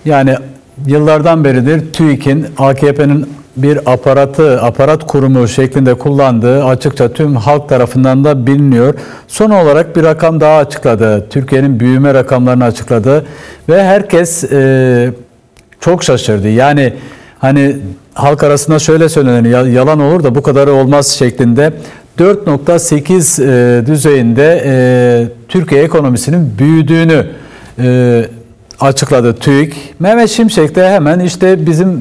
Yani yıllardan beridir TÜİK'in AKP'nin bir aparat kurumu şeklinde kullandığı açıkça tüm halk tarafından da biliniyor. Son olarak bir rakam daha açıkladı. Türkiye'nin büyüme rakamlarını açıkladı ve herkes çok şaşırdı. Yani hani halk arasında şöyle söylenir, yalan olur da bu kadarı olmaz şeklinde 4,8 düzeyinde Türkiye ekonomisinin büyüdüğünü açıkladı TÜİK. Mehmet Şimşek de hemen işte bizim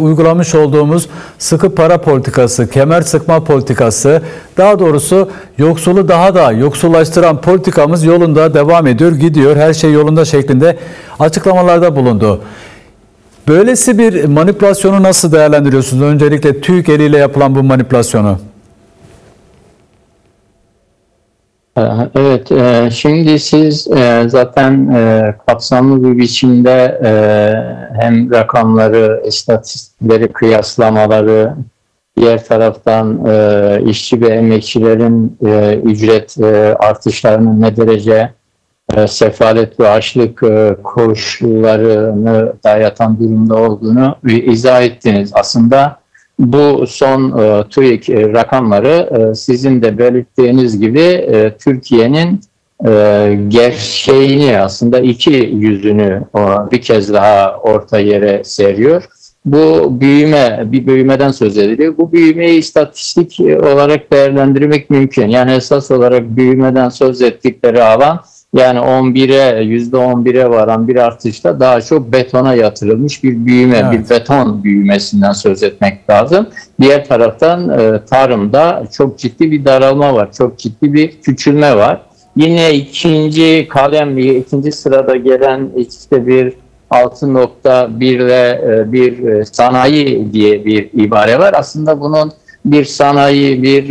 uygulamış olduğumuz sıkı para politikası, kemer sıkma politikası, daha doğrusu yoksulu daha da yoksullaştıran politikamız yolunda devam ediyor, gidiyor, her şey yolunda şeklinde açıklamalarda bulundu. Böylesi bir manipülasyonu nasıl değerlendiriyorsunuz? Öncelikle TÜİK eliyle yapılan bu manipülasyonu. Evet, şimdi siz zaten kapsamlı bir biçimde hem rakamları, istatistikleri, kıyaslamaları, diğer taraftan işçi ve emekçilerin ücret artışlarının ne derece sefalet ve açlık koşullarını dayatan durumda olduğunu izah ettiniz. Aslında bu son TÜİK rakamları sizin de belirttiğiniz gibi Türkiye'nin gerçeğini, aslında iki yüzünü bir kez daha orta yere seriyor. Bu bir büyümeden söz ediliyor. Bu büyümeyi istatistik olarak değerlendirmek mümkün. Yani esas olarak büyümeden söz ettikleri alan, yani %11'e varan bir artışta daha çok betona yatırılmış bir büyüme, evet, bir beton büyümesinden söz etmek lazım. Diğer taraftan tarımda çok ciddi bir daralma var, çok ciddi bir küçülme var. Yine ikinci sırada gelen işte bir 6,1 ile bir sanayi diye bir ibare var. Aslında bunun bir sanayi, bir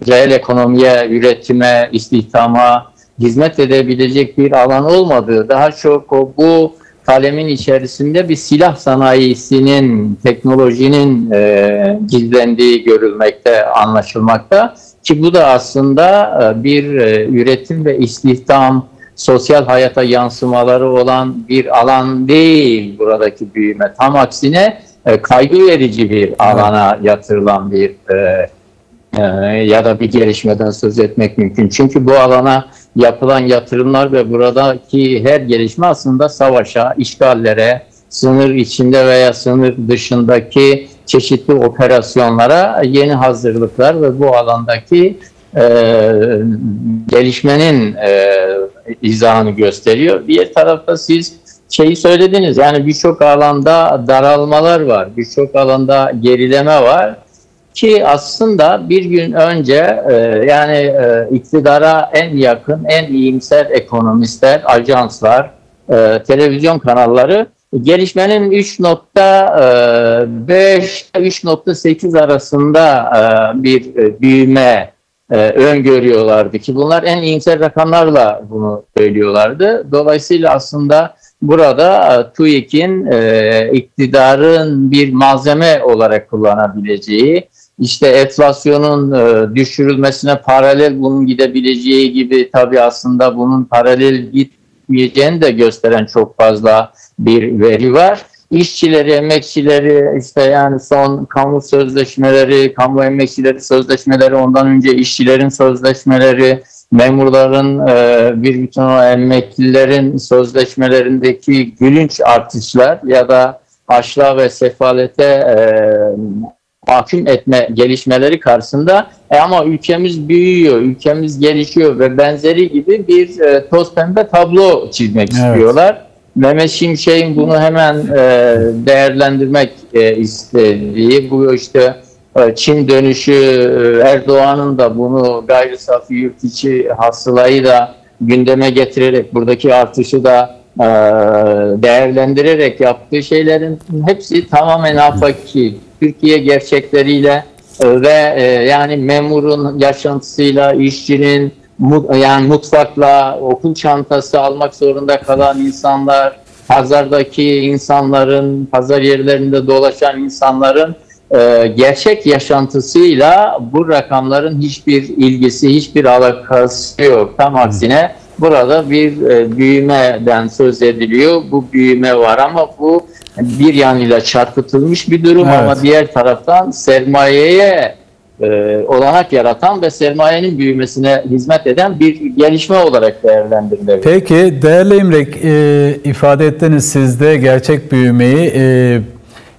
reel ekonomiye, üretime, istihdama hizmet edebilecek bir alan olmadığı, daha çok bu kalemin içerisinde bir silah sanayisinin, teknolojinin gizlendiği görülmekte, anlaşılmakta. Ki bu da aslında bir üretim ve istihdam, sosyal hayata yansımaları olan bir alan değil buradaki büyüme. Tam aksine kaygı verici bir alana yatırılan bir ya da bir gelişmeden söz etmek mümkün. Çünkü bu alana yapılan yatırımlar ve buradaki her gelişme aslında savaşa, işgallere, sınır içinde veya sınır dışındaki çeşitli operasyonlara yeni hazırlıklar ve bu alandaki gelişmenin izahını gösteriyor. Diğer tarafta siz söylediniz, yani birçok alanda daralmalar var, birçok alanda gerileme var. Ki aslında bir gün önce iktidara en yakın, en iyimser ekonomistler, ajanslar, televizyon kanalları gelişmenin 3,5-3,8 arasında bir büyüme öngörüyorlardı ki bunlar en iyimser rakamlarla bunu söylüyorlardı. Dolayısıyla aslında burada TÜİK'in iktidarın bir malzeme olarak kullanabileceği, İşte enflasyonun düşürülmesine paralel bunun gidebileceği gibi, tabii aslında bunun paralel gitmeyeceğini de gösteren çok fazla bir veri var. İşçileri, emekçileri, yani son kamu sözleşmeleri, kamu emekçileri sözleşmeleri, ondan önce işçilerin sözleşmeleri, memurların, bir bütün o emeklilerin sözleşmelerindeki gülünç artışlar ya da açlığa ve sefalete mahkum etme gelişmeleri karşısında ama ülkemiz büyüyor, ülkemiz gelişiyor ve benzeri gibi bir toz pembe tablo çizmek istiyorlar. Mehmet Şimşek'in bunu hemen değerlendirmek istediği, bu işte Çin dönüşü, Erdoğan'ın da bunu gayri safi yurt içi hasılayı da gündeme getirerek, buradaki artışı da değerlendirerek yaptığı şeylerin hepsi tamamen afaki, Türkiye gerçekleriyle ve yani memurun yaşantısıyla, işçinin mutfakla, okul çantası almak zorunda kalan insanlar, pazardaki insanların, pazar yerlerinde dolaşan insanların gerçek yaşantısıyla bu rakamların hiçbir ilgisi, hiçbir alakası yok. Tam aksine burada bir büyümeden söz ediliyor. Bu büyüme var ama bu bir yanıyla çarpıtılmış bir durum, Evet. ama diğer taraftan sermayeye olanak yaratan ve sermayenin büyümesine hizmet eden bir gelişme olarak değerlendirilebilir. Peki değerli İmrek, ifade ettiniz siz de gerçek büyümeyi,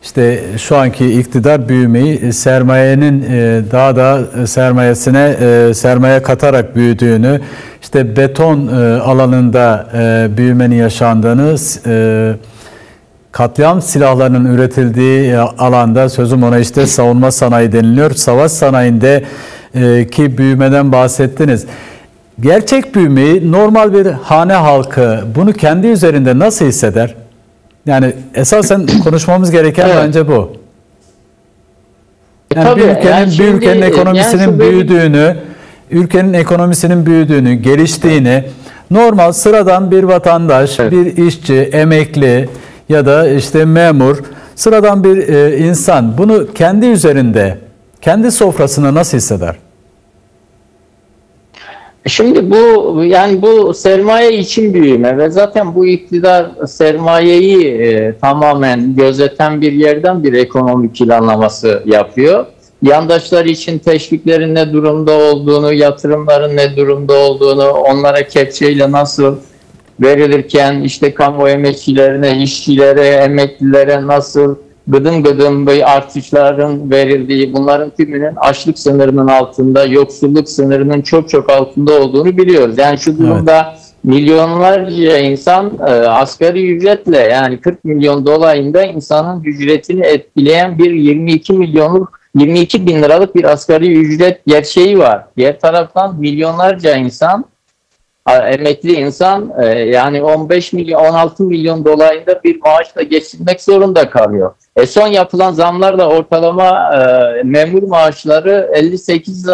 işte şu anki iktidar büyümeyi sermayenin daha da sermaye katarak büyüdüğünü, işte beton alanında büyümenin yaşandığını, katliam silahlarının üretildiği alanda, sözüm ona işte savunma sanayi deniliyor. Savaş sanayinde ki büyümeden bahsettiniz. Gerçek büyümeyi normal bir hane halkı bunu kendi üzerinde nasıl hisseder? Yani esasen konuşmamız gereken Evet. bence bu. Yani Tabii, bir ülkenin ekonomisinin büyüdüğünü, geliştiğini, normal sıradan bir vatandaş, Evet. bir işçi, emekli ya da işte memur, sıradan bir insan bunu kendi üzerinde, kendi sofrasında nasıl hisseder? Şimdi bu sermaye için büyüme ve zaten bu iktidar sermayeyi tamamen gözeten bir yerden bir ekonomi planlaması yapıyor. Yandaşlar için teşviklerin ne durumda olduğunu, yatırımların ne durumda olduğunu, onlara kepçeyle nasıl verilirken işte kamu emekçilerine, işçilere, emeklilere nasıl gıdım gıdım bir artışların verildiği, bunların tümünün açlık sınırının altında, yoksulluk sınırının çok çok altında olduğunu biliyoruz. Yani şu durumda milyonlarca insan asgari ücretle, yani 40 milyon dolayında insanın ücretini etkileyen bir 22 bin liralık bir asgari ücret gerçeği var. Diğer taraftan milyonlarca insan, emekli insan yani 15 milyon 16 milyon dolayında bir maaşla geçinmek zorunda kalıyor. Son yapılan zamlarla ortalama memur maaşları 58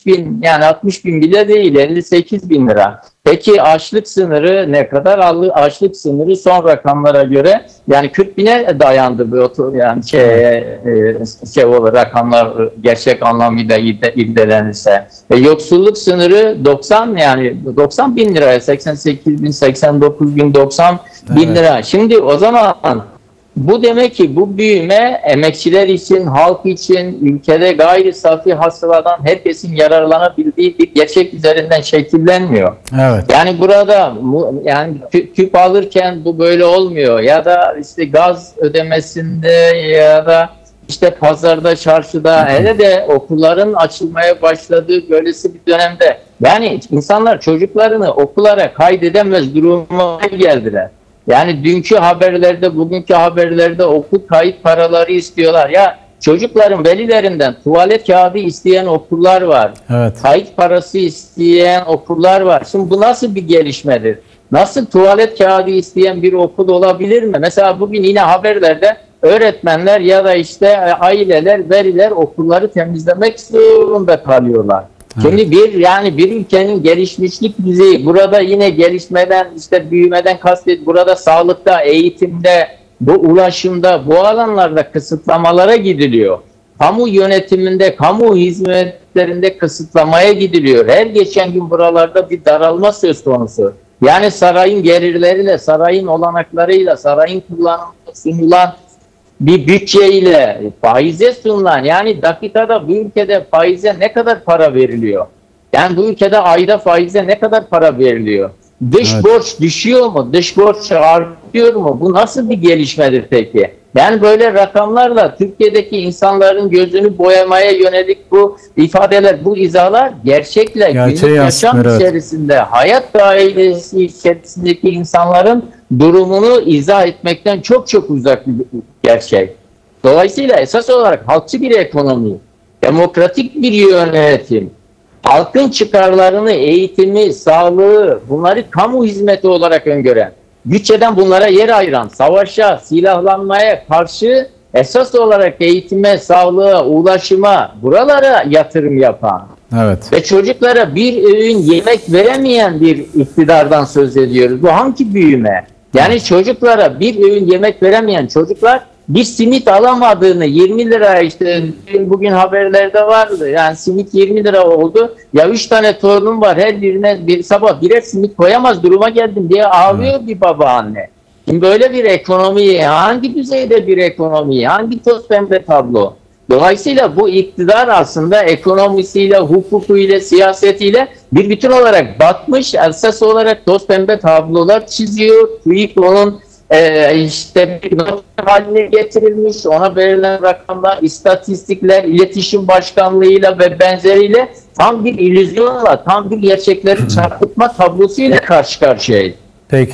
bin, yani 60 bin bile değil, 58 bin lira. Peki açlık sınırı ne kadar? Açlık sınırı son rakamlara göre yani 40 bine dayandı bu, yani rakamlar gerçek anlamıyla irdelenirse. Yoksulluk sınırı 90 bin liraya, 88 bin, 89 bin, 90 bin lira. Şimdi o zaman bu demek ki bu büyüme emekçiler için, halk için, ülkede gayri safi hasıladan herkesin yararlanabildiği bir gerçek üzerinden şekillenmiyor. Evet. Yani burada yani tüp alırken bu böyle olmuyor, ya da işte gaz ödemesinde ya da işte pazarda, çarşıda, hele de okulların açılmaya başladığı böylesi bir dönemde yani insanlar çocuklarını okullara kaydedemez duruma geldiler. Yani dünkü haberlerde, bugünkü haberlerde okul kayıt paraları istiyorlar. Ya çocukların velilerinden tuvalet kağıdı isteyen okullar var. Evet. Kayıt parası isteyen okullar var. Şimdi bu nasıl bir gelişmedir? Nasıl tuvalet kağıdı isteyen bir okul olabilir mi? Mesela bugün yine haberlerde öğretmenler ya da işte aileler, veliler okulları temizlemek zorunda kalıyorlar. Şimdi bir ülkenin gelişmişlik düzeyi, burada yine gelişmeden, işte büyümeden kastet, burada sağlıkta, eğitimde, bu ulaşımda, bu alanlarda kısıtlamalara gidiliyor. Kamu yönetiminde, kamu hizmetlerinde kısıtlamaya gidiliyor. Her geçen gün buralarda bir daralma söz konusu. Yani sarayın gelirleriyle, sarayın olanaklarıyla, sarayın kullanımına sunulan bir bütçeyle faize sunulan, yani dakikada bu ülkede faize ne kadar para veriliyor? Yani bu ülkede ayda faize ne kadar para veriliyor? Dış borç düşüyor mu? Dış borç artıyor mu? Bu nasıl bir gelişmedir peki? Yani böyle rakamlarla Türkiye'deki insanların gözünü boyamaya yönelik bu ifadeler, bu izahlar gerçekle günlük yaşam içerisinde, hayat dairesi içerisindeki insanların durumunu izah etmekten çok çok uzak bir gerçek. Dolayısıyla esas olarak halkçı bir ekonomi, demokratik bir yönetim, halkın çıkarlarını, eğitimi, sağlığı, bunları kamu hizmeti olarak öngören, bütçeden bunlara yer ayıran, savaşa, silahlanmaya karşı esas olarak eğitime, sağlığa, ulaşıma, buralara yatırım yapan ve çocuklara bir öğün yemek veremeyen bir iktidardan söz ediyoruz. Bu hangi büyüme? Yani çocuklara bir öğün yemek veremeyen çocuklar bir simit alamadığını, 20 lira işte bugün haberlerde vardı. Yani simit 20 lira oldu. Ya 3 tane torunum var, her birine bir sabah birer simit koyamaz duruma geldim diye ağlıyor bir babaanne. Şimdi böyle bir ekonomi, hangi düzeyde bir ekonomi, hangi toz pembe tablo? Dolayısıyla bu iktidar aslında ekonomisiyle, hukukuyla, siyasetiyle bir bütün olarak batmış, esas olarak toz pembe tablolar çiziyor. TÜİK onun işte bir not haline getirilmiş, ona verilen rakamlar, istatistikler, iletişim başkanlığıyla ve benzeriyle tam bir illüzyonla, tam bir gerçekleri çarpıtma tablosuyla karşı karşıyayız.